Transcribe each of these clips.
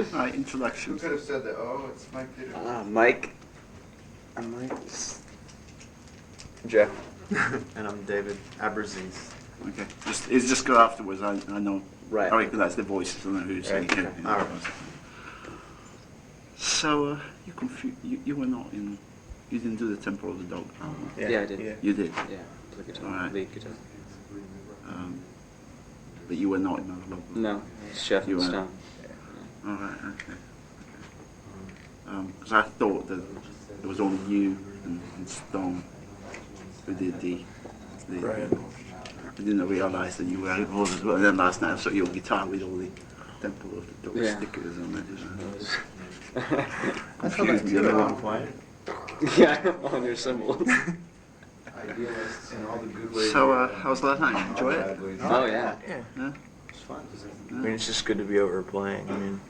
Alright, introductions. Who could have said that? Oh, it's Mike Peter. Mike. I'm Mike. Jeff. And I'm David Abbruzzese. Okay, it's just go afterwards. I know. Right. I recognize the voices. I don't know who's saying Right. it. All right. So you were not in. You didn't do the Temple of the Dog. Yeah, I did. You did. Yeah, play guitar, Alright. lead guitar. But you were not in Mother Love Bone. No, it's Chef You and were. Stone. All right. Okay. Because I thought that it was only you and Stone who did the. Right. I didn't realise that you were involved as well. And then last night I saw your guitar with all the Temple of the Dog Yeah. stickers on it. I thought that too at one point. Yeah, on your cymbals. Idealists in all the good ways. So, how was last night? Enjoy it? Oh yeah. Yeah. Yeah. It's fun. I mean, it's just good to be over playing. I mean,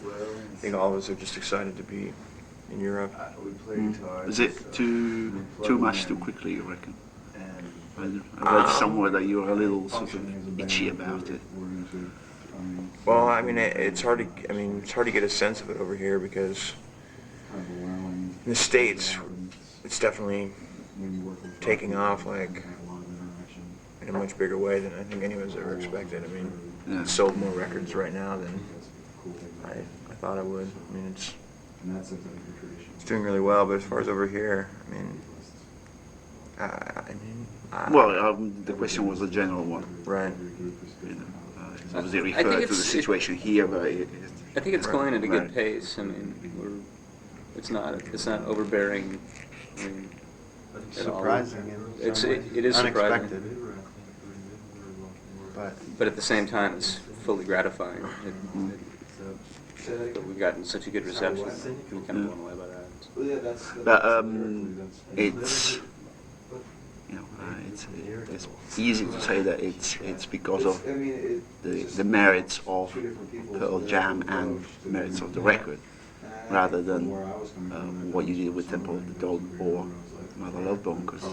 I think all of us are just excited to be in Europe. We play guitar. Is it too much too quickly, you reckon? I read somewhere that you were a little sort of itchy about it. Well, I mean, it's hard to. I mean, it's hard to get a sense of it over here because in the States, it's definitely taking off like in a much bigger way than I think anyone's ever expected. I mean, Yeah. it's sold more records right now than I thought it would. I mean, it's doing really well, but as far as over here, I mean, Well, the question was a general one. right. You know, was it I think referred to the it's- situation here? But I think it's going at a good Right. pace. I mean, it's not overbearing. I mean, at all. Surprising. It is surprising. Unexpected. But at the same time, it's fully gratifying. That we've gotten such a good reception. I'm kind of blown away by that. But it's it's easy to say that it's because of the merits of Pearl Jam and merits of the record, rather than what you did with Temple of the Dog or Mother Love Bone. Because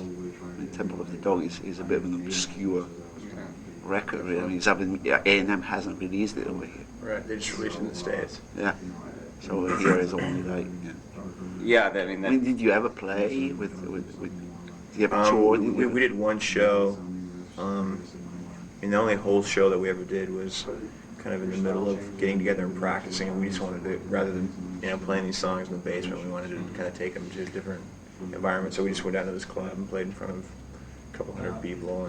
Temple of the Dog is a bit of an obscure record. Really. I mean, A&M hasn't released it over here. Right. They just released it in the States. Yeah. So over here is only like. Yeah, I mean, did you ever play with did you ever tour? We did one show. And the only whole show that we ever did was kind of in the middle of getting together and practicing. And we just wanted to, rather than playing these songs in the basement, we wanted to kind of take them to a different environment. So we just went down to this club and played in front of a couple hundred people.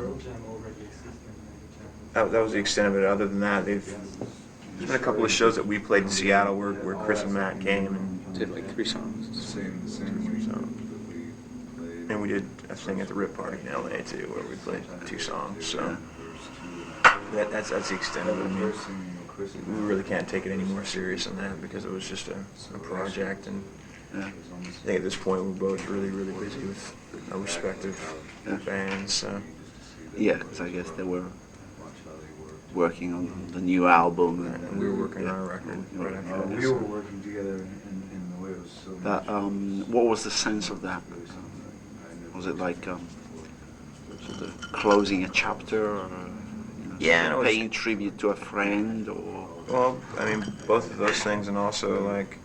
And that was the extent of it. Other than that, there's been a couple of shows that we played in Seattle where Chris and Matt came and did like 3 songs. and we did a thing at the Rip Party in LA too, where we played 2 songs. So that's the extent of it. I mean, we really can't take it any more serious than that because it was just a project, and I think at this point we're both really busy with our respective bands. So. Yeah, because I guess they were working on the new album, And we were working on our record right after We this. were working together in the way it was so. But what was the sense of that? Was it like sort of closing a chapter, or Yeah, no, it's- paying tribute to a friend, or? Well, I mean, both of those things, and also like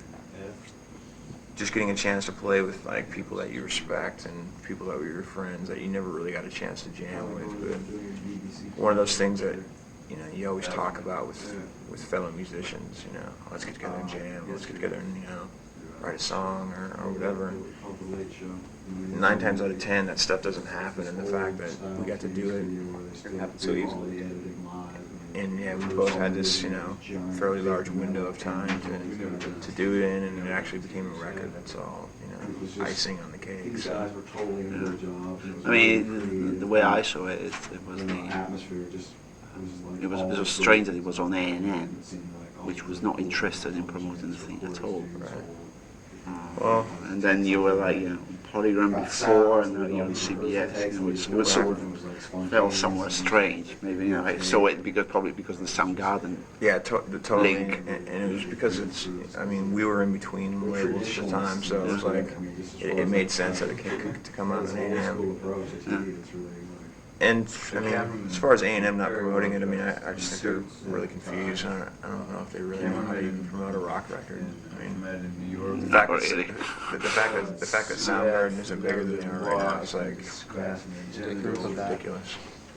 just getting a chance to play with like people that you respect and people that were your friends that you never really got a chance to jam with. But one of those things that you always talk about with fellow musicians. Let's get together and jam. Let's get together and write a song or whatever. And 9 times out of 10, that stuff doesn't happen, and the fact that we got to do it happened so easily. And yeah, we both had this, fairly large window of time to do it in, and it actually became a record. That's all, icing on the cake. So. I mean, the way I saw it, it was strange that it was on A&M, which was not interested in promoting the thing at all. Right. Well, and then you were like, Polygram before, and now you're on CBS. It was sort of felt somewhat strange. Maybe I saw it probably because of the Soundgarden. Yeah, totally. Link. And it was because we were in between labels at the time, so it was like it made sense that it could to come out on A&M. And I mean, as far as A&M not promoting it, I mean, I just think they're really confused. I don't know if they really know how to even promote a rock record. I mean, in New York. the Not fact really. the fact that Soundgarden isn't bigger than they are right now is like ridiculous.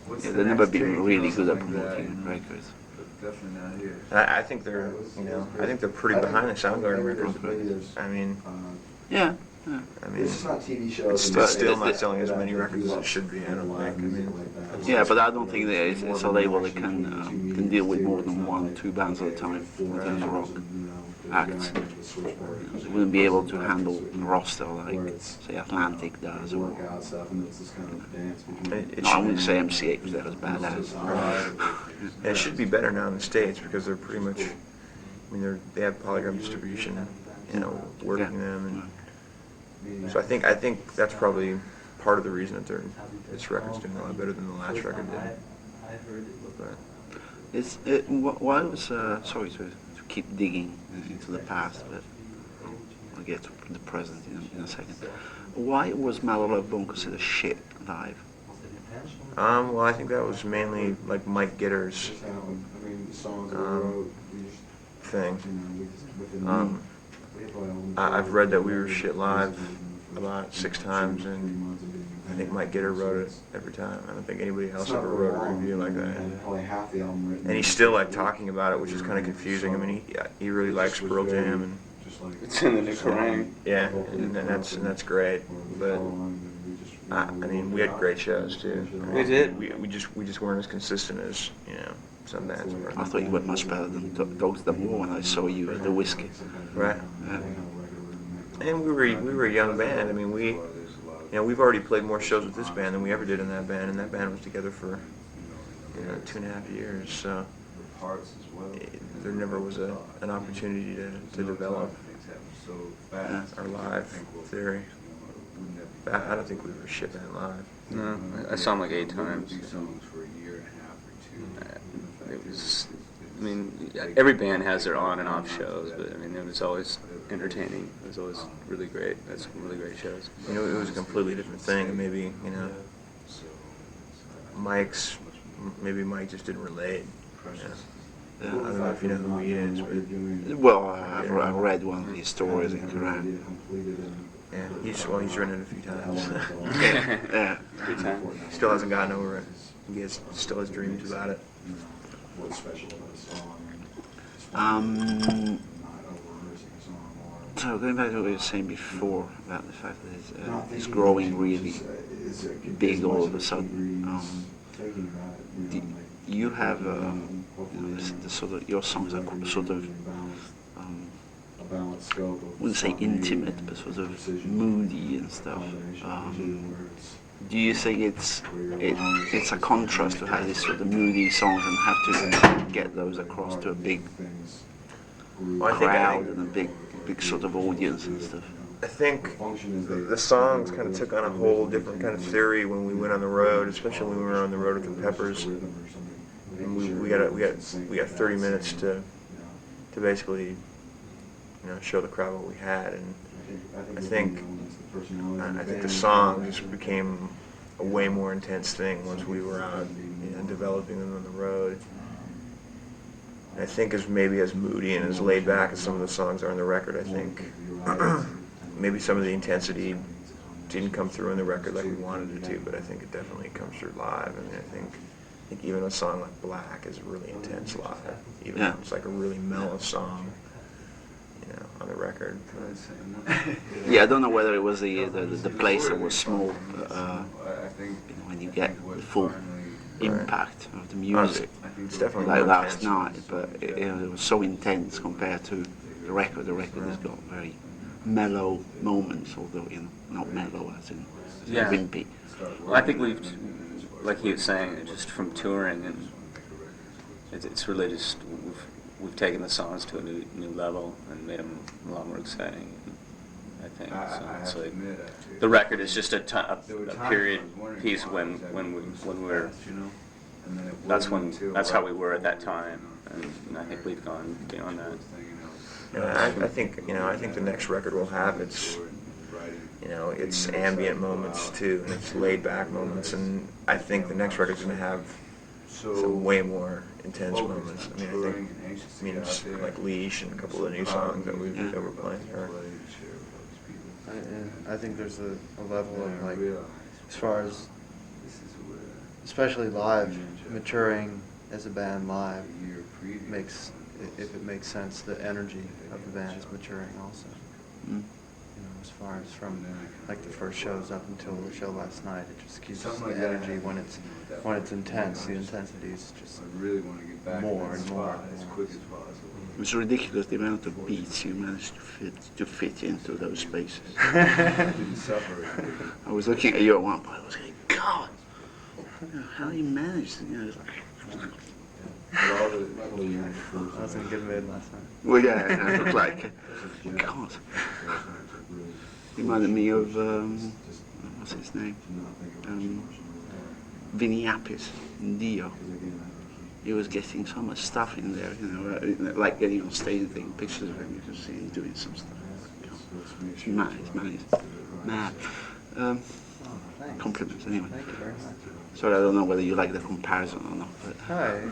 Yeah, they've never been really good at promoting records. Definitely not here. And I think they're, I think they're pretty behind the Soundgarden records. I mean, Yeah. Yeah. I mean, It's not TV shows. it's still not selling as many records as it should be. I don't think. I mean, Yeah, but I don't think that it's a label that can deal with more than 1-2 bands at a time in terms of rock acts. They wouldn't be able to handle a roster like, say, Atlantic does, or it no, I wouldn't should, say MCA because that was badass. it should be better now in the States because they're pretty much. I mean, they have Polygram distribution, working Yeah. them, and so I think that's probably part of the reason that this record's doing a lot better than the last record did. But Why was sorry to keep digging into the past, but I'll get to the present in a second. Why was Mallow Love Bone considered shit live? well, I think that was mainly like Mike Gitter's thing. I've read that we were shit live about 6 times, and I think Mike Gitter wrote it every time. I don't think anybody else ever wrote a review like that. And he's still like talking about it, which is kind of confusing. I mean, he really likes Pearl Jam, and It's in the new Kerrang. yeah, and that's great. But I mean, we had great shows too. I mean, We did. We just weren't as consistent as some bands were. I thought you were much better than those that were when I saw you at the Whiskey. Right. Yeah. And we were a young band. I mean, we've already played more shows with this band than we ever did in that band, and that band was together for 2.5 years. So there never was an opportunity to develop our live theory. I don't think we were shit band live. No, I saw him like 8 times. It was, I mean, every band has their on and off shows, but I mean, it was always entertaining. It was always really great. That's some really great shows. It was a completely different thing, and maybe Mike just didn't relate. I don't know if you know who he is, but Well, I read one of his stories in Quran. yeah, he's written it a few times. Yeah. Good time. Still hasn't gotten over it. He still has dreams about it. So going back to what we were saying before about the fact that it's growing really big all of a sudden. You have the sort of, your songs are sort of I wouldn't say intimate, but sort of moody and stuff. Do you think it's a contrast to have these sort of moody songs and have to get those across to a big crowd and a big sort of audience and stuff? I think the songs kind of took on a whole different kind of theory when we went on the road, especially when we were on the road with the Peppers. And we got 30 minutes to basically show the crowd what we had, and I think the song just became a way more intense thing once we were out developing them on the road. And I think as moody and as laid back as some of the songs are on the record, I think maybe some of the intensity didn't come through on the record like we wanted it to, but I think it definitely comes through live. I mean, I think even a song like Black is really intense live, even though it's like a really mellow song on the record. Yeah, I don't know whether it was the place that was small, when you get the full impact of the music, It's definitely like more last intense. night, but it was so intense compared to the record. The record has got very mellow moments, although not mellow as in wimpy. Well, I think we've, like he was saying, just from touring, and it's really just we've taken the songs to a new level and made them a lot more exciting. I think so. It's like the record is just a period piece when we're. That's how we were at that time, and I think we've gone beyond that. I think the next record will have its You know, it's ambient moments too, and it's laid back moments, and I think the next record's gonna have some way more intense moments. I mean, just like Leash and a couple of the new songs that we're playing here. I think there's a level of, like, as far as, especially live, maturing as a band live makes, if it makes sense, the energy of the band is maturing also. Mm. You know, as far as from like the first shows up until the show last night, it just keeps the energy when it's intense. The intensity is just more and more. It's ridiculous the amount of beats you managed to fit into those spaces. I was looking at you at one point. I was like, God, how do you manage? You know, it's like, I was in a good mood last night. well, yeah, it looked like. God. He reminded me of what's his name? Vinny Appice in Dio. He was getting so much stuff in there, you know, like getting on stage and taking pictures of him. You can see him doing some stuff. It's mad, it's mad. Compliments, anyway. Thank you very much. Sorry, I don't know whether you like the comparison or not. But I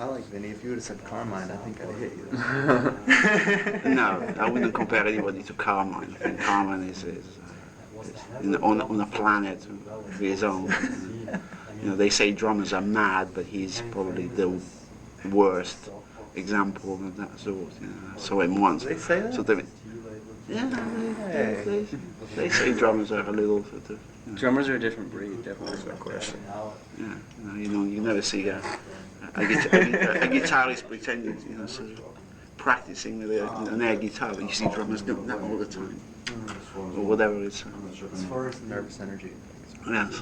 like Vinny. If you would have said Carmine, I think I'd hit you. no, I wouldn't compare anybody to Carmine. I think Carmine is on a planet of his own. You know, they say drummers are mad, but he's probably the worst example of that sort. You know, I saw him once. They say that? So they say drummers are a little sort of. You know, Drummers are a different breed, definitely. That's no question. yeah, you never see a guitarist pretending, you know, sort of practicing with an air guitar, but you see drummers doing that all the time, or whatever it's. As far as nervous energy. Yes.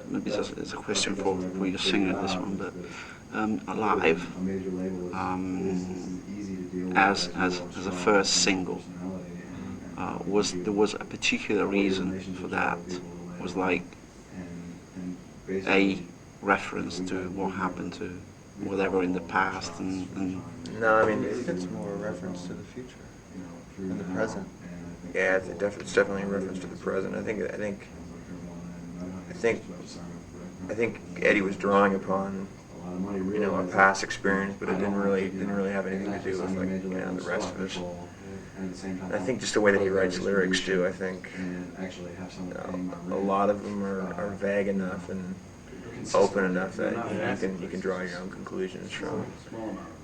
Maybe it's a question for your singer, this one, but Alive, as a first single, there was a particular reason for that. It was like a reference to what happened to whatever in the past, and No, I mean, It's more a reference to the future and the present. yeah, it's definitely a reference to the present. I think Eddie was drawing upon, you know, a past experience, but it didn't really have anything to do with, like, you know, the rest of us. And I think just the way that he writes lyrics too. I think a lot of them are vague enough and open enough that you can draw your own conclusions from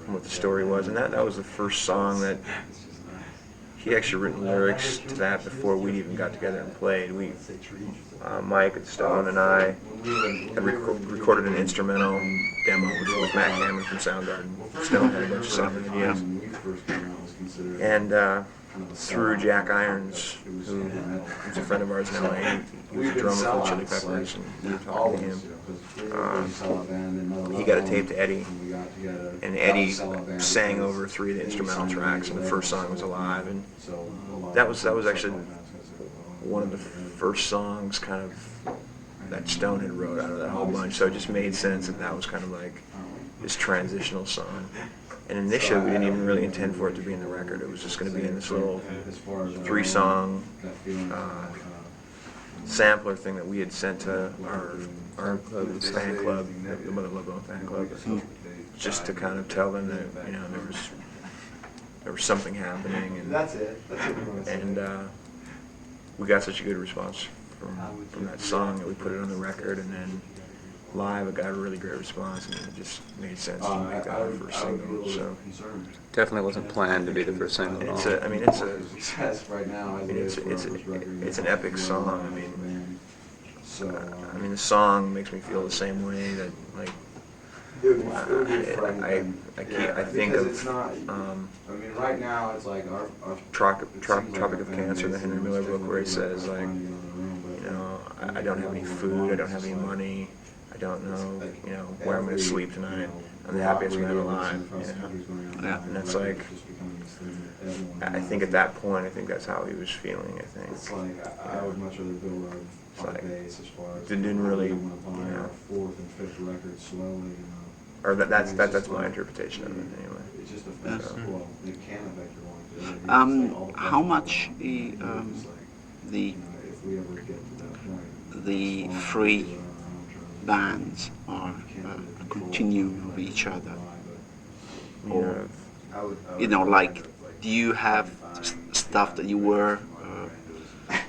what the story was. And that was the first song that he actually written lyrics to that before we even got together and played. Mike and Stone and I had recorded an instrumental demo with Matt Cameron from Soundgarden. Stone had a bunch of song ideas. And through Jack Irons, who's a friend of ours in LA, he was a drummer for the Chili Peppers, and we were talking to him. He got a tape to Eddie, and Eddie sang over 3 of the instrumental tracks, and the first song was Alive, and that was actually one of the first songs kind of that Stone had wrote out of that whole bunch, so it just made sense that was kind of like this transitional song. And initially we didn't even really intend for it to be in the record. It was just going to be in this little 3-song sampler thing that we had sent to our fan club, the Mother Love Bone fan club, just to kind of tell them that, you know, there was something happening, and we got such a good response from that song that we put it on the record, and then live it got a really great response, and it just made sense to make that our first single. So Definitely wasn't planned to be the first single at all. It's an epic song. I mean the song makes me feel the same way that, like, I think of Tropic of Cancer, the Henry Miller book, where he says, like, you know, I don't have any food, I don't have any money, I don't know, you know, where I'm going to sleep tonight. I'm the happiest man alive, you know. Yeah. And that's like, I think at that point, I think that's how he was feeling, I think. It's like, I would much rather build our base as far as... Didn't really, want to buy our 4th and 5th record slowly, you know. or that's my interpretation of it anyway. It's just Yes. affects, well, it can affect your longevity. It's like all the How factors much involved. the You know, if we ever get to that point, the as long as three we're around, bands are a continuum of each other? Or, you know, like, do you have stuff that you were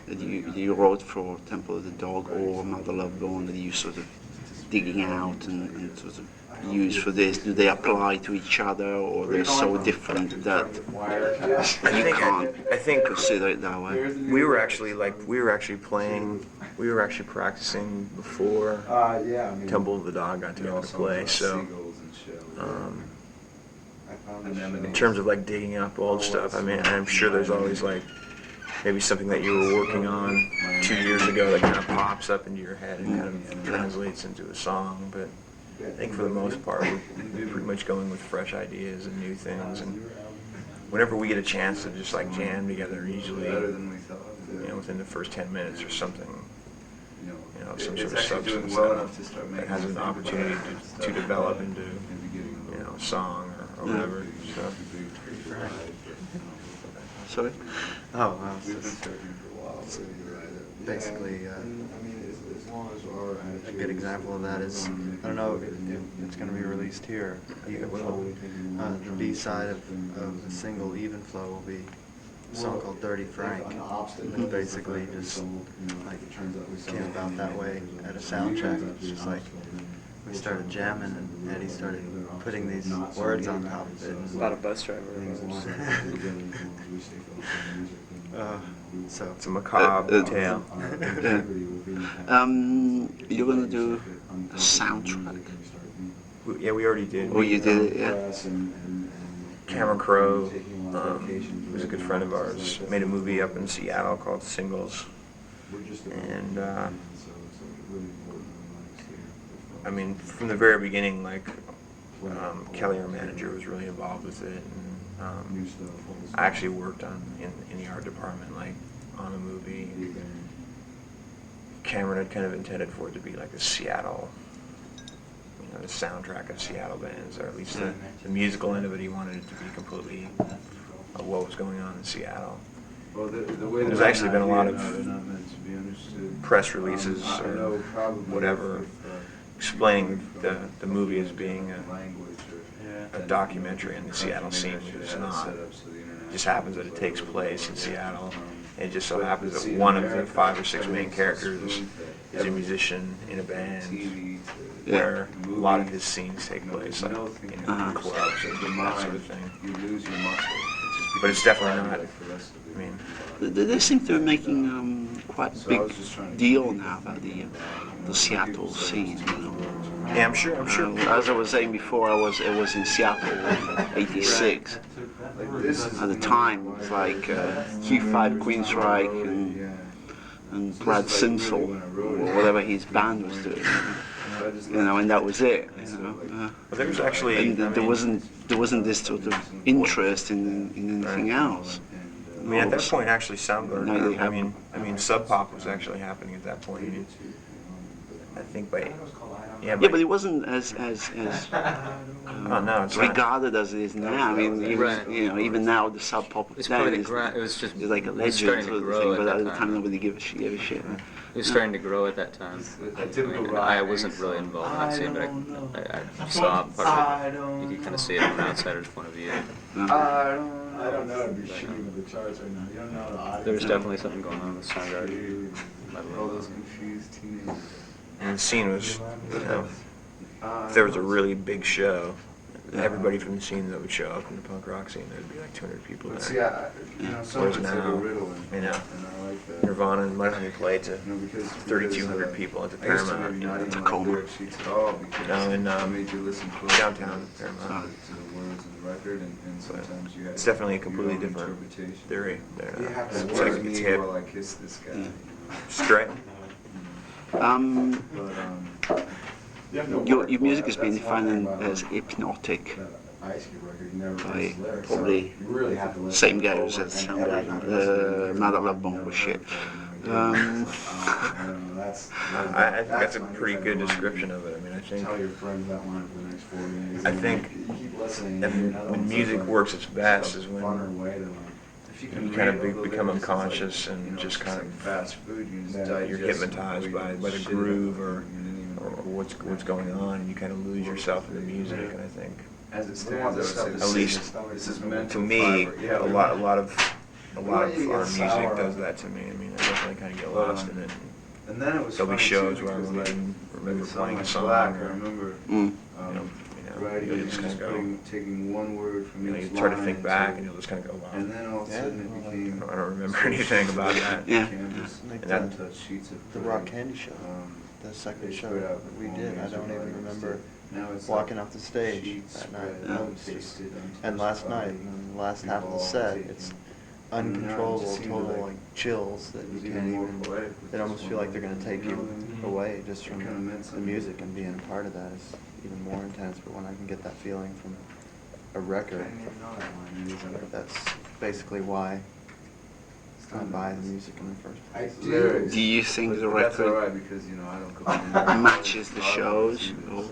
that you wrote for Temple of the Dog or Mother Love Bone that you sort of digging out and sort of use for this? Do they apply to each other, or they're so different that you can't I think consider it that way? we were actually practicing before yeah, I mean, Temple of the Dog got you know, together to play. songs So about seagulls and shit. I found this show. in terms of like digging up old stuff, I mean, I'm sure there's always like maybe something that you were working on 2 years ago that kind of pops up into your head and kind of translates into a song. But I think for the most part, we're pretty much going with fresh ideas and new things. And whenever we get a chance to just like jam together, usually, you know, within the first 10 minutes or something, you know, some sort of substance that has an opportunity to develop into, you know, a song or whatever. So. Sorry? Oh, wow. So basically, a good example of that is, I don't know if it's going to be released here, Even Flow. The B-side of the single Even Flow will be a song called Dirty Frank. And basically just like came about that way at a sound check. It's just like we started jamming and Eddie started putting these words on top of it. A lot of bus drivers. So It's a macabre tale. You're gonna do a soundtrack. Yeah, we already did. Oh, you did it, yeah. Cameron Crowe, who's a good friend of ours, made a movie up in Seattle called Singles. And I mean, from the very beginning, like Kelly, our manager, was really involved with it. And I actually worked in the art department, like on the movie. Cameron had kind of intended for it to be like a Seattle, you know, the soundtrack of Seattle bands, or at least the musical end of it. He wanted it to be completely what was going on in Seattle. Well, There's actually been a lot of press releases or whatever explaining the movie as being a documentary in the Seattle scene, which it's not. It just happens that it takes place in Seattle. And it just so happens that one of the 5 or 6 main characters is a musician in a band where a lot of his scenes take place, like in clubs and that sort of thing. But it's definitely not. I mean, They seem to be making quite a big deal now about the Seattle scene. You know. yeah, I'm sure. As I was saying before, it was in Seattle in '86. At the time, it was like Q5 Queensryche and Brad Sinsel, or whatever his band was doing. You know, and that was it. You know. But there was actually, And there wasn't this sort of interest in anything else. I mean, at that point, actually, Soundgarden. No, they I mean, Sub Pop was actually happening at that point. I think by Yeah, but it wasn't as oh no, it's not. regarded as it is now. I mean, even, Right. you know, even now the Sub Pop It's then probably is it was just is like a it was legend starting sort to of grow thing. But at at the that time, time. nobody gave a shit. It was starting to grow at that time. I wasn't really involved in that scene, but I saw part of it. You could kind of see it from an outsider's point of view. I don't know. I'd be shooting with the charts right now. You don't know the audience. There was definitely something going on with Soundgarden. Dude, all those confused teenagers. And the scene was, you know, if there was a really big show, everybody from the scene that would show up in the punk rock scene, there'd be like 200 people But there. see, you know, some Whereas of it's like a now, riddle, you know, and I like that. Nirvana might only play to You know, because 3,200 people at the I used to Paramount. maybe not even Tacoma. like lyric sheets at all because No, in, it made you listen close downtown to Paramount. the words and the record, and sometimes you had It's definitely a your completely own different interpretation. theory there. You have to It's work like me it's hip, while I kiss this guy. straight. But, Your music has been defined as hypnotic. Ice Cube record, you never by listen to lyrics, probably so you really have to listen same to guy it who over said and Soundgarden, every time you listen to it, Mother Love Bone was shit. I don't know, I think that's a pretty good description of it. I mean, I think Tell your friends that line for the next 4 days. I think You keep listening. and when music works its best is when Funner way to you kind of become unconscious and just kind of fast food. you're hypnotized by the groove or what's going on, and you kind of lose yourself in the music. And I think, As it stands, at least to me, a lot of our music does that to me. I mean, I definitely kind of get lost in it. And then it was There'll be funny, shows too, where I because, won't like, even remember playing a song. Black, I Or, remember writing you'll and just kind of go. taking one word from You know, each you try to line think back, to- and you'll just kind of go, wow. And then all of a sudden it became. I don't remember anything about that. Yeah. Canvas, Like And that- touch sheets of the clay. Rock Candy Show, the They second show spread out that the we did, I forms don't of even writing remember instead. Now it's walking like off the stage sheets that spread night. out, That was just, pasted, and last untouched night, by and the last half of the people set, taking- it's And now it uncontrollable, just seemed total like like chills that it you was can't even more even, poetic with they just almost feel one like they're gonna word, take you you know what I mean? away just It from kinda meant the something. music, and being a part of that is even more intense, but when I can get that feeling from a record, I didn't even know that line. It was like- that's basically why I buy the music in the first I place. do. Do you think the That's record alright because I don't go matches the shows? Or?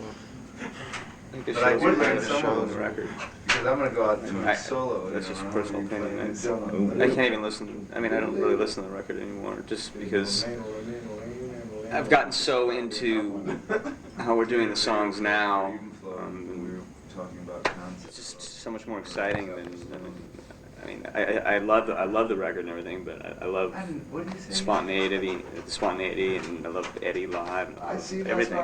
I think the But I shows would are better like than some the of shows them. record. Because I'm gonna go out and I- solo. That's just a personal opinion. I I can't even listen. I mean, I don't really listen to the record anymore, just because I've gotten so into how we're doing the songs now. We were talking about It's concepts. just so much more exciting than I mean, I love the record and everything, but I love What did you say? spontaneity, and I love Eddie live, and I love everything.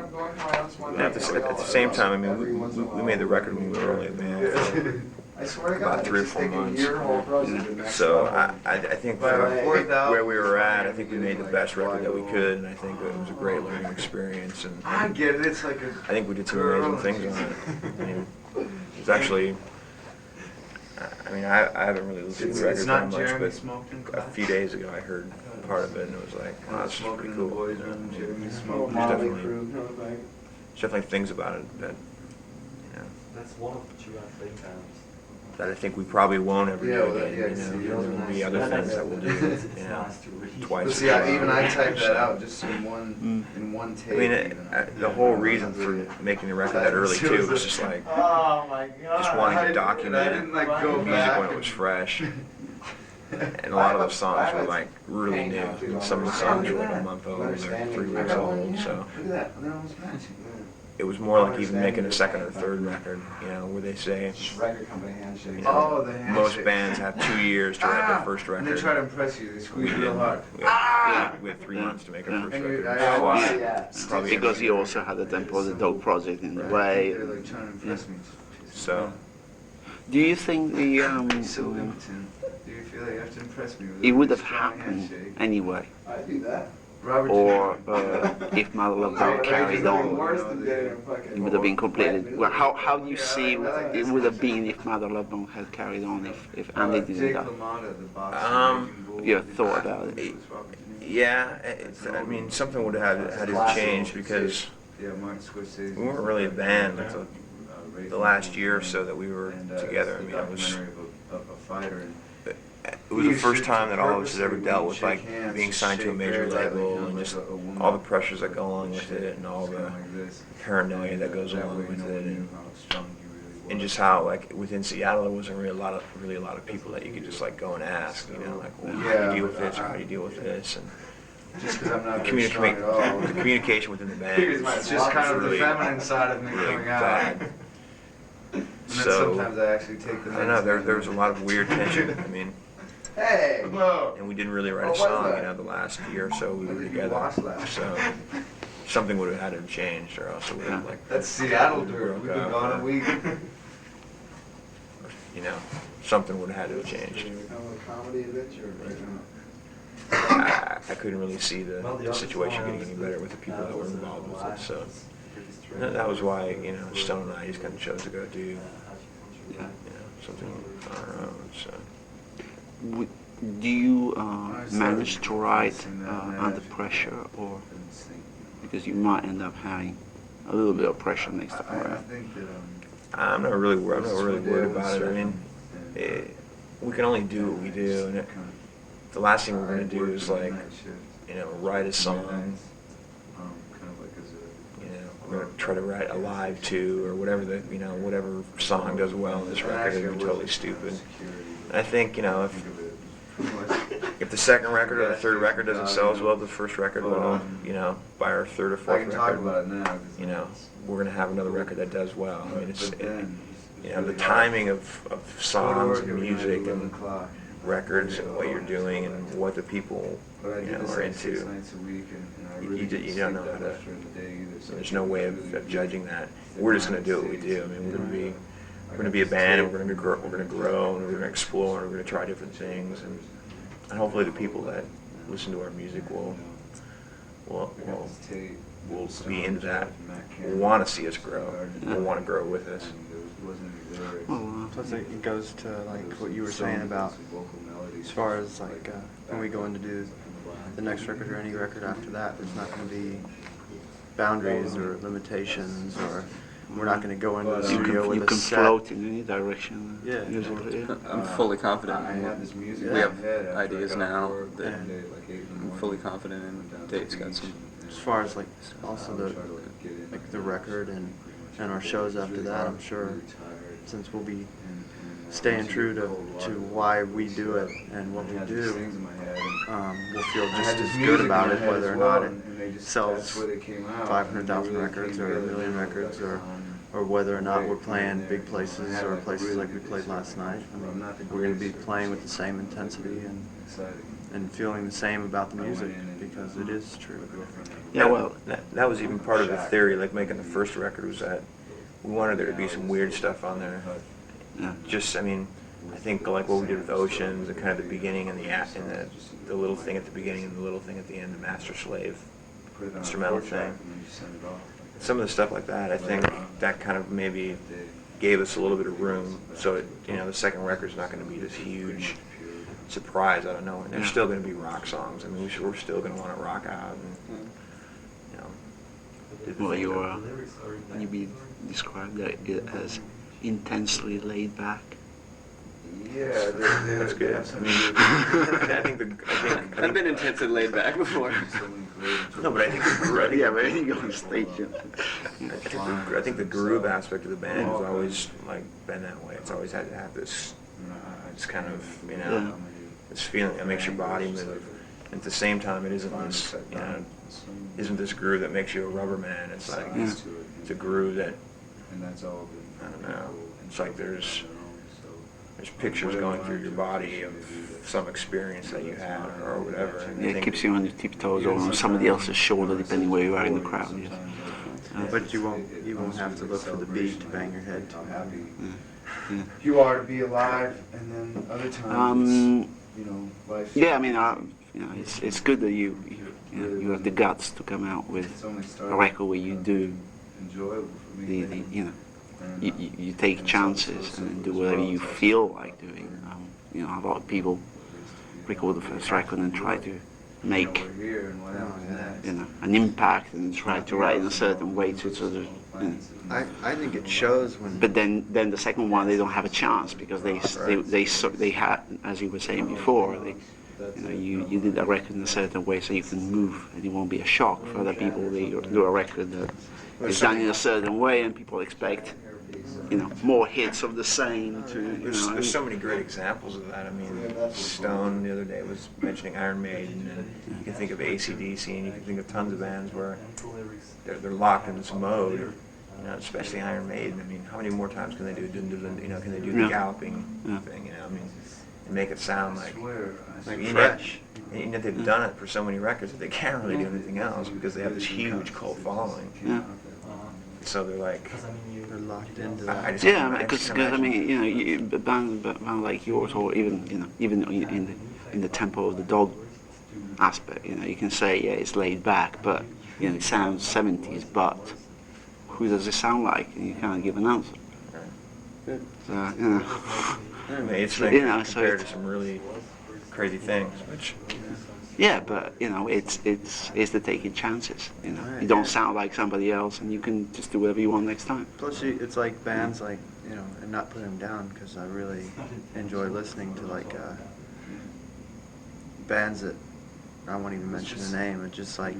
At the same time, I mean, we made the record when we were only a band I swear to for God, about 3 or it's 4 taking months. your whole process to the next So level. I think By for the fourth album, where we were at, I think we you're made the like, best record that we wide could, and I think it was a great learning experience. And I get it. It's like a. I think we did some amazing things on it. I mean, it was actually. I mean, I haven't really listened to the record It's very not much, Jeremy but smoked in a class. few days ago I heard part of it, and it was like, wow, this is Smoking pretty in the cool. boys' You know, room, Jeremy there's smoked. definitely, there's definitely things about it that, you know, That's one of the 2 out of 3 times. that I think we probably won't ever Yeah, do well, again. yeah, You see, know, those are there'll be nice. other things that we'll do, It's you know, nice to read. twice. But a see, year even I typed so. that out just in one take. I mean, even. the whole reason for making the record that early too was just like, Oh my God. just wanting to I document didn't like go the music back when it was fresh. And a lot of those songs were like really new. And some of the songs were like a month old or 3 weeks old. So Look at that. They're almost matching. it was more like even making a second or third record, you know, where they say Record company handshake. you know, Oh, the handshake. most bands have 2 years to write their first And they record. try to impress you. They We squeeze did. real hard. We had 3 months to make our first And record. I always, Probably Because he also had the Temple of the Dog project in the Right, way. They're like trying to impress me. So Do you think the He's so impotent. Do you feel like you have to impress me with a it would really have strong happened handshake? anyway, I do that. Robert or Jackson. if Mother Love Bone carried on, it would have been completely. Well, how do you see it would have been if Mother Love Bone had carried on if Andy didn't Jake die? LaMotta, the boxer. You have thought about it? yeah, I mean, something would have had to change because Yeah, Martin Scorsese. we weren't really a band until the last year or so that we were together. I mean, it was. Of a fighter. And It was the first time that all of us had ever dealt with like being signed to a major label and just all the pressures that go along with it and all the paranoia that goes along with it and just how like within Seattle there wasn't really a lot of people that you could just like go and ask, you know, like, well, how do you deal with this or how do you deal with this, and Just because I'm not the, very strong at all. the communication within the band It's just kind of the really, feminine side of me really coming out. bad. And then So sometimes I actually take the I don't know, there was a lot of weird tension. I mean, Hey! Whoa! and we didn't really write a What was song, that? you know, the last year or so we When were did you together. watch that? So something would have had to have changed, or else it would have like, That's Seattle dirt. We've been gone a week. you know, something would have had to have changed. A comedy adventure right now. I couldn't really see the situation getting any better with the people that were involved with it. So that was why, you know, Stone and I just kind of chose to go do, you know, something on our own. So. Do you manage to write under pressure, or because you might end up having a little bit of pressure next time I around? think that I'm not really worried about it. I mean, we can only do what we do, and the last thing we're gonna do is like write a song. We're gonna try to write a live too, or whatever whatever song does well on this record is gonna be totally stupid. And I think if the second record or the third record doesn't sell as well as the first record, by our third or fourth record, we're gonna have another record that does well. I mean, the timing of songs and music and records and what you're doing and what the people are into. You don't know how to. There's no way of judging that. We're just going to do what we do. I mean, we're going to be a band, and we're going to grow, and we're going to explore, and we're going to try different things, and hopefully the people that listen to our music will be into that. Will want to see us grow. Will want to grow with us. Plus it goes to like what you were saying about as far as like when we go in to do the next record or any record after that, there's not going to be boundaries or limitations, or we're not going to go into the studio with you a can set. float in any direction. Yeah. Musically, yeah. I'm fully confident. We have ideas now that I'm fully confident in. Dave's got some. As far as like also the record and our shows after that, I'm sure since we'll be staying true to why we do it and what we do, we'll feel just as good about it whether or not it sells 500,000 records or 1 million records, or whether or not we're playing big places or places like we played last night. I mean, we're going to be playing with the same intensity and feeling the same about the music because it is true. Yeah, well, that was even part of the theory, like making the first record, was that we wanted there to be some weird stuff on there. yeah. I think like what we did with Oceans, and kind of the beginning and the little thing at the beginning and the little thing at the end, the master-slave instrumental thing. Some of the stuff like that, I think that kind of maybe gave us a little bit of room, so the second record's not going to be this huge surprise out of nowhere. There's still going to be rock songs. I mean, we're still going to want to rock out, and Well, you be described it as intensely laid back. Yeah, that's good. I mean, I've been intensely laid back before. No, but I think Yeah, but when you go on stage, I think the groove aspect of the band has always been that way. It's always had to have this kind of this feeling that makes your body move. And at the same time, it isn't this groove that makes you a rubber man. It's like it's a groove that I don't know. It's like there's pictures going through your body of some experience that you had or whatever. And it keeps you on your tiptoes or on somebody else's shoulder, depending where you are in the crowd. Yes. But you won't have to look for the beat to bang your head to. You are to be alive, and then other times, life. Yeah, I mean, it's good that you have the guts to come out with a record where you do you take chances and do whatever you feel like doing. A lot of people record the first record and try to make an impact and try to write in a certain way to sort of. I think it shows when. But then the second one, they don't have a chance because they had, as you were saying before, you did a record in a certain way so you can move and it won't be a shock for other people. They do a record that is done in a certain way and people expect more hits of the same. There's so many great examples of that. I mean, Stone the other day was mentioning Iron Maiden, and you can think of AC/DC, and you can think of tons of bands where they're locked in this mode. Especially Iron Maiden. I mean, how many more times can they do? Can they do the galloping thing? I mean, and make it sound like fresh. And yet they've done it for so many records that they can't really do anything else because they have this huge cult following. Yeah. So they're like. They're locked into that. Because I mean, a band like yours, or even in the tempo of the Dog aspect, you can say it's laid back, but it sounds 70s, but who does it sound like? And you can't give an answer. Right. So, I mean, it's compared to some really crazy things, which. Yeah, but it's the taking chances. You don't sound like somebody else, and you can just do whatever you want next time. Plus, it's like bands like and not putting them down because I really enjoy listening to bands that I won't even mention a name, it's just like,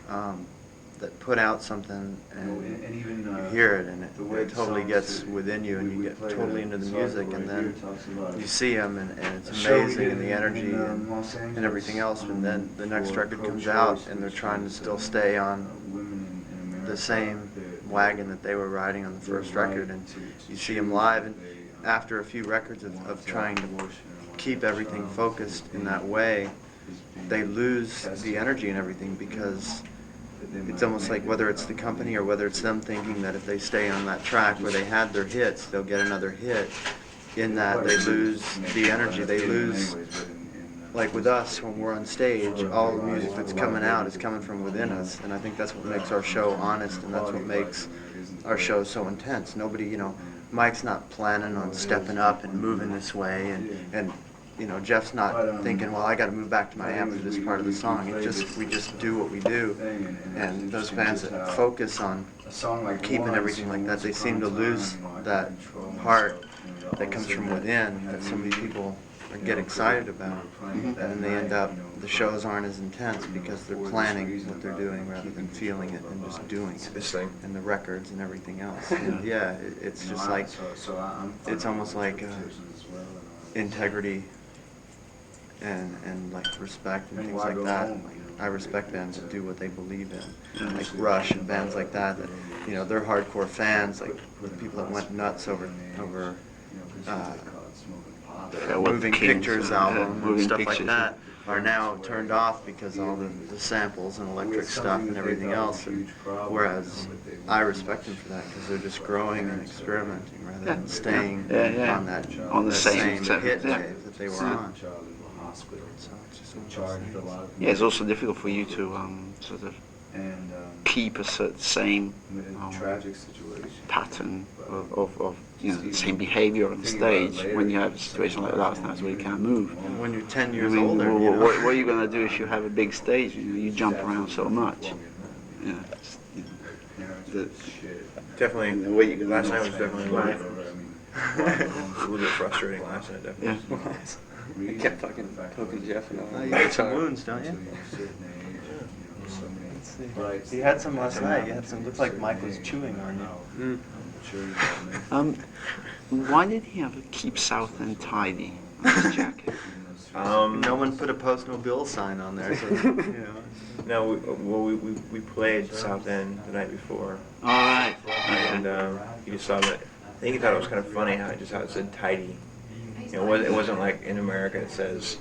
that put out something and And even, you hear it and the way it totally songs gets that within you and we you get play totally the into the song music right and here then talks about you see them and a it's show we amazing did and the in, energy Los and Angeles, everything else, and then the next for record comes pro-choice, out and they're which trying to is, still stay on women in America. the same wagon that they were riding on the Their first right record, and to you see choose them live, and what they, after a few records of want trying to abortion or keep want everything child focused is in being- that way, is being they lose tested. the energy and everything because That they it's might almost make like whether it it's the out. company or whether it's them thinking that if they stay on that track where they had their hits, they'll get another hit. In that they lose the energy, they lose, like with us, when we're on stage, all the music that's coming out is coming from within us, and I think that's what makes our show honest, and that's what makes our show so intense. Nobody, Mike's not planning on stepping up and moving this way, and Jeff's not thinking, well, I got to move back to my amp for this part of the song. We just do what we do, and those bands that focus on keeping everything like that, they seem to lose that heart that comes from within that so many people get excited about, and then they end up, the shows aren't as intense because they're planning what they're doing rather than feeling it and just doing it. This thing. And the records and everything else. And yeah, it's just like, it's almost like integrity and like respect and things like that. Like, I respect bands that do what they believe in, like Rush and bands like that. That they're hardcore fans, like the people that went nuts over the what Moving Kings, Pictures yeah, album and Moving stuff like Pictures, that are now turned off because all the samples and electric stuff and everything else. Whereas I respect them for that because they're just growing and experimenting rather than staying on that On the that same hit yeah. wave that they were on. So it's just Yeah, it's also difficult for you to sort of and keep a same tragic situation. pattern of the same behavior on stage when you have a situation like last night where you can't move. And when you're 10 I years mean, older, what are you going to do if you have a big stage? You jump around so much. Yeah, Definitely. And the way you're gonna Last do night it. was definitely a little bit frustrating last night, definitely. Yeah. I kept fucking poking Jeff and all. You got some wounds, don't you? You had some last night. You had some. Looked like Mike was chewing on you. Why did he have to keep Southend tidy on his jacket? No one put a Postmobile sign on there. So, No, we played South End the night before, All right. and he just saw that. I think he thought it was kind of funny how it said tidy. It wasn't like in America it says,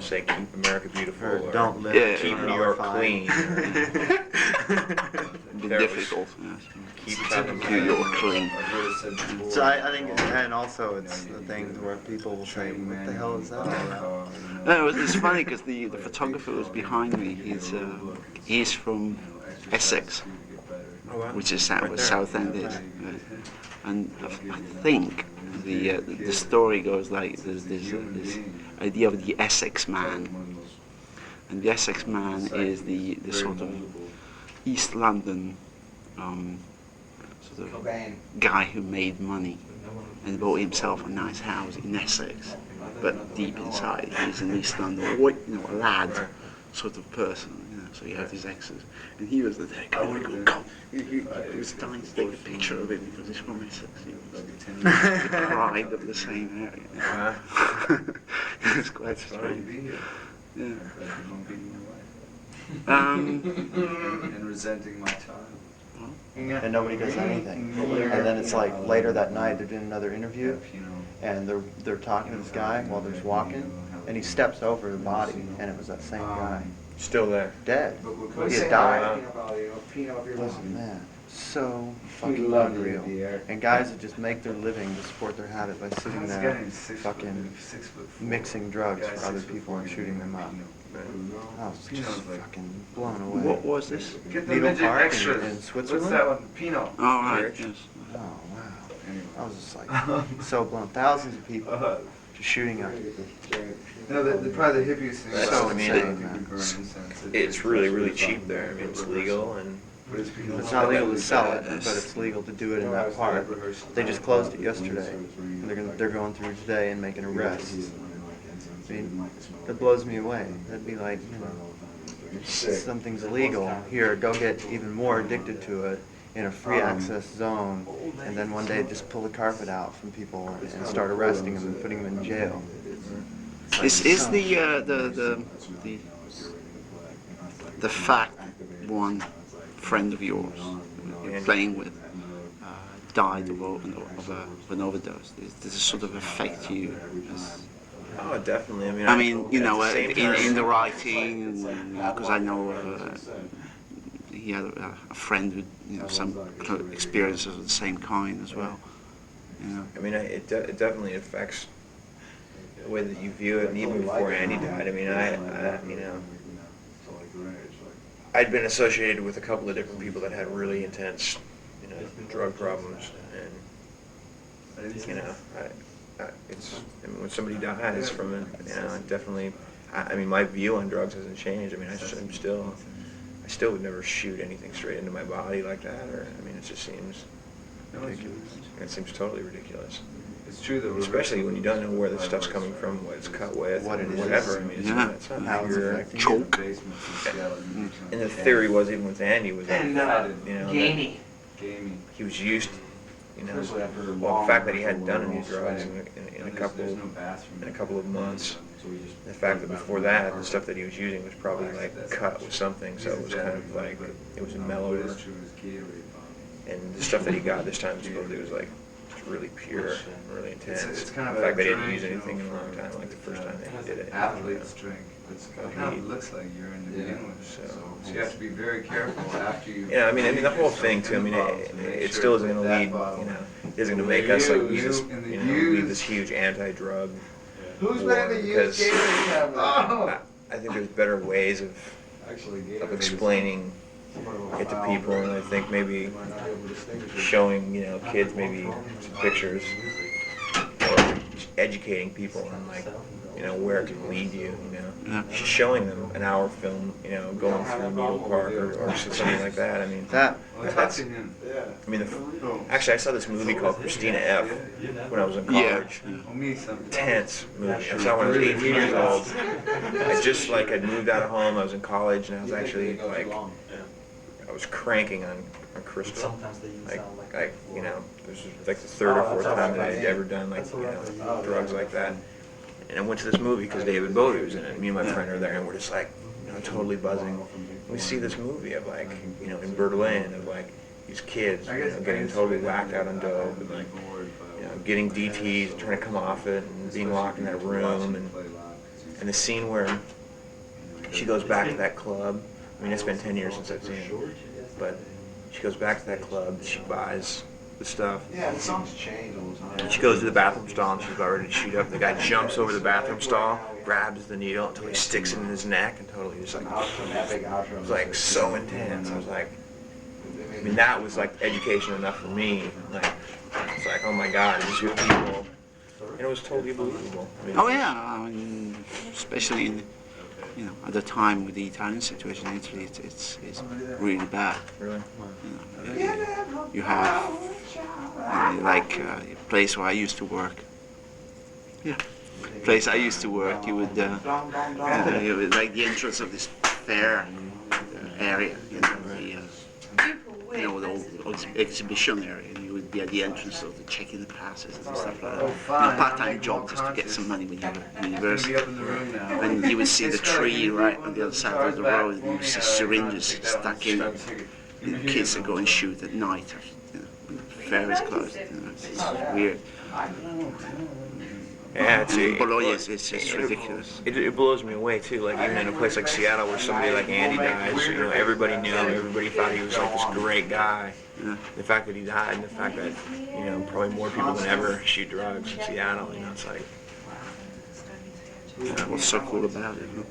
say keep America beautiful Or or don't live. Yeah, keep or New York fine. clean. A bit difficult. Yes. Keep South End New York clean. So I think, and also it's the thing where people will say, "What the hell is that?" No, it's funny because the photographer who's behind me, he's from Essex, Oh, wow. which is Right where there. Southend is. And I think the story goes like there's this idea of the Essex man, and the Essex man is the sort of East London sort of guy who made money and bought himself a nice house in Essex, but deep inside he's an East London, a lad sort of person. So you have these exes, and he was the guy. He was dying to take a picture of him because he's from Essex. He was the pride of the same area. It's quite strange. Yeah. And resenting my time. And nobody does anything. And then it's like later that night they're doing another interview, and they're talking to this guy while they're walking, and he steps over the body, and it was that same guy, Still there. dead. He had died. Oh man, so fucking unreal. And guys that just make their living to support their habit by sitting there fucking mixing drugs for other people and shooting them up. I was just fucking blown away. What was this? Needle Park in Switzerland? What's that one? Pinot. Oh, right. Yes. Oh wow. I was just like so blown. Thousands of people just shooting up. Probably the hippiest thing That's about what I mean. It's really, really cheap there. I mean, it's legal and It's not legal to sell it, but it's legal to do it in that park. They just closed it yesterday, and they're going through today and making arrests. I mean, that blows me away. That'd be like, something's illegal. Here, go get even more addicted to it in a free access zone, and then one day just pull the carpet out from people and start arresting them and putting them in jail. Is the fact one friend of yours you're playing with died of an overdose? Does this sort of affect you? Oh, definitely. I mean, you know, at the same time- in the writing, because I know he had a friend with, you know, some experiences of the same kind as well. You know. I mean, it definitely affects the way that you view it, and even before Andy died. I mean, you know, I'd been associated with a couple of different people that had really intense, you know, drug problems, and you know, I mean, when somebody dies from it, you know, it definitely. I mean, my view on drugs hasn't changed. I mean, I still would never shoot anything straight into my body like that. Or, I mean, it just seems ridiculous. It seems totally ridiculous. It's true that Especially when you don't know where the stuff's coming from, what it's cut with, What it is. whatever. I mean, it's Yeah. it's not How like it's you're. affecting Choke. And the theory was, even with Andy, was that, you know, that he was used, you know, well, the fact that he hadn't done any drugs in a couple of months. The fact that before that, the stuff that he was using was probably like cut with something, so it was kind of like, it was mellower. And the stuff that he got this time supposedly was like really pure, really intense. It's kind of the fact a that he didn't drink, use anything in a long time, like the first time that he did it. Athletes drink. It kind of looks like urine to begin with, so you have to be very careful after you. Yeah, I mean the whole thing too. I mean, it still isn't going to lead, you know, it isn't going to make us like use this, you know, lead this huge anti-drug Who's war, been the because used I think there's better ways of explaining it to people, and I think maybe showing, you know, kids maybe some pictures, or just educating people on, like, you know, where it can lead you, you know. Yeah. Just showing them an hour film, you know, going through Needle Park or something like that. I mean, That that's, I mean, actually I saw this movie called Christina F. when I was in college. Intense movie. I saw it when I was 18 years old. I just like had moved out of home. I was in college, and I was actually like, I was cranking on crystal. Like, you know, this was like the third or fourth time that I'd ever done like, you know, drugs like that. And I went to this movie because David Bowie was in it. Me and my friend are there, and we're just like, you know, totally buzzing. We see this movie of like, you know, in Berlin, of like these kids, you know, getting totally whacked out on dope, and like, you know, getting DTs, trying to come off it, and being locked in that room, and the scene where she goes back to that club. I mean, it's been 10 years since I've seen it, but she goes back to that club. She buys the stuff. Yeah, the songs change all the time. She goes to the bathroom stall, and she's about ready to shoot up. The guy jumps over the bathroom stall, grabs the needle until he sticks it in his neck, and totally just like, it was like so intense. I was like, I mean, that was like education enough for me. Like, it's like, oh my God, these are people, and it was totally believable. I mean, Oh yeah, I mean, especially in, you know, at the time with the Italian situation in Italy, it's really bad. really. You know, you have like a place where I used to work. Yeah, place I used to work. You would like the entrance of this fair area, you know, the old exhibition area. And you would be at the entrance of the checking the passes and stuff like that. You know, part-time job just to get some money when you were in university. And you would see the tree right on the other side of the road, and you would see syringes stuck in. You know, kids that go and shoot at night, you know, when the fair is closed. You know, it's weird. Yeah, it's Bologna it's ridiculous. It blows me away too. Like even in a place like Seattle, where somebody like Andy dies, you know, everybody knew him. Everybody thought he was like this great guy. Yeah. The fact that he died, and the fact that, you know, probably more people than ever shoot drugs in Seattle. You know, it's like, Yeah, what's so cool about it? Huh?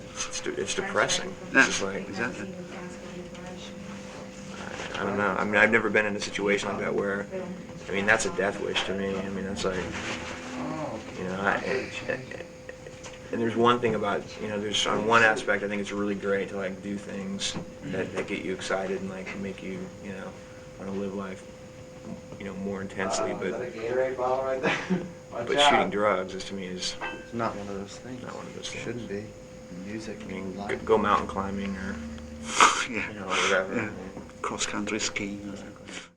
it's depressing. Yeah, It's just like, exactly. I don't know. I mean, I've never been in a situation like that where, I mean, that's a death wish to me. I mean, that's like, you know, and there's one thing about, you know, there's on one aspect, I think it's really great to like do things that get you excited and like make you, you know, want to live life, you know, more intensely. But shooting drugs is, to me, is It's not one of those things. not one of those things. Shouldn't be. Music, I mean, life. go mountain climbing or You know, whatever. Yeah. Cross country skiing or something.